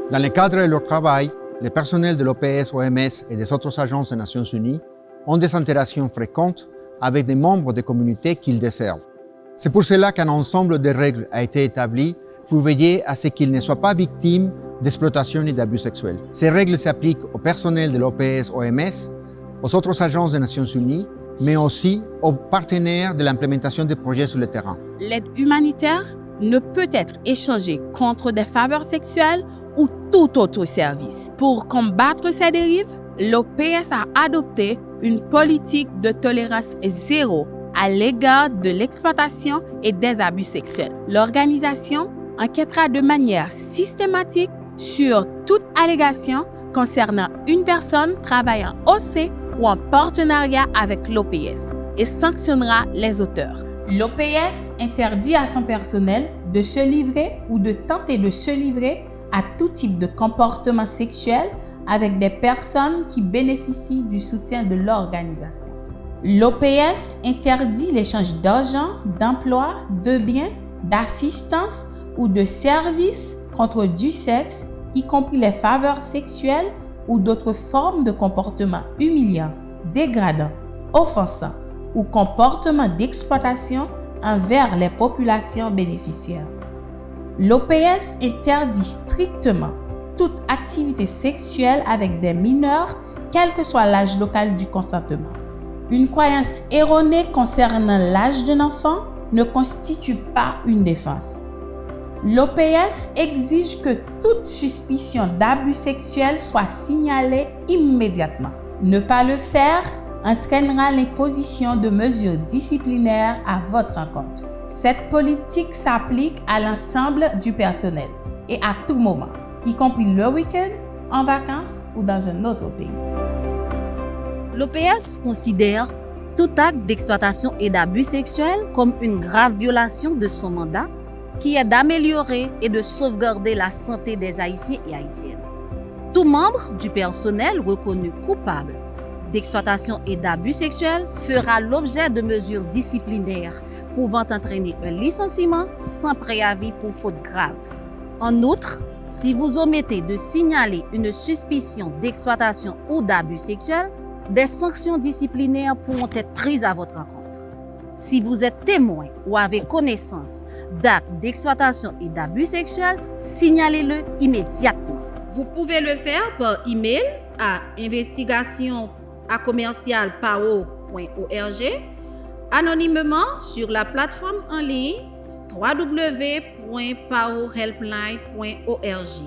Dans le cadre de leur travail, les personnels de l'OPS-OMS et des autres agences des Nations Unies ont des interactions fréquentes avec des membres des communautés qu'ils desservent. C'est pour cela qu'un ensemble de règles a été établi pour veiller à ce qu'ils ne soient pas victimes d'exploitation et d'abus sexuels. Ces règles s'appliquent au personnel de l'OPS-OMS, aux autres agences des Nations Unies, mais aussi aux partenaires de l'implémentation des projets sur le terrain. L'aide humanitaire ne peut être échangée contre des faveurs sexuelles ou tout autre service. Pour combattre ces dérives, l'OPS a adopté une politique de tolérance zéro à l'égard de l'exploitation et des abus sexuels. L'organisation enquêtera de manière systématique sur toute allégation concernant une personne travaillant au sein ou en partenariat avec l'OPS et sanctionnera les auteurs. L'OPS interdit à son personnel de se livrer ou de tenter de se livrer à tout type de comportement sexuel avec des personnes qui bénéficient du soutien de l'organisation. L'OPS interdit l'échange d'argent, d'emploi, de biens, d'assistance ou de services contre du sexe, y compris les faveurs sexuelles ou d'autres formes de comportements humiliants, dégradants, offensants ou comportements d'exploitation envers les populations bénéficiaires. L'OPS interdit strictement toute activité sexuelle avec des mineurs, quel que soit l'âge local du consentement. Une croyance erronée concernant l'âge d'un enfant ne constitue pas une défense. L'OPS exige que toute suspicion d'abus sexuel soit signalée immédiatement. Ne pas le faire entraînera l'imposition de mesures disciplinaires à votre encontre. Cette politique s'applique à l'ensemble du personnel et à tout moment, y compris le week-end, en vacances ou dans un autre pays. L'OPS considère tout acte d'exploitation et d'abus sexuels comme une grave violation de son mandat qui est d'améliorer et de sauvegarder la santé des Haïtiens et Haïtiennes. Tout membre du personnel reconnu coupable d'exploitation et d'abus sexuels fera l'objet de mesures disciplinaires pouvant entraîner un licenciement sans préavis pour faute grave. En outre, si vous omettez de signaler une suspicion d'exploitation ou d'abus sexuels, des sanctions disciplinaires pourront être prises à votre encontre. Si vous êtes témoin ou avez connaissance d'actes d'exploitation et d'abus sexuels, signalez-le immédiatement. Vous pouvez le faire par email à investigation@commercialpao.org, anonymement sur la plateforme en ligne www.paohelpline.org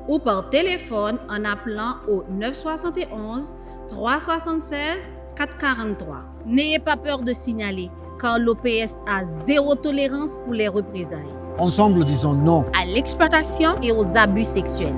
ou par téléphone en appelant au 971 376 443. N'ayez pas peur de signaler, car l'OPS a zéro tolérance pour les représailles. Ensemble, disons non à l'exploitation et aux abus sexuels.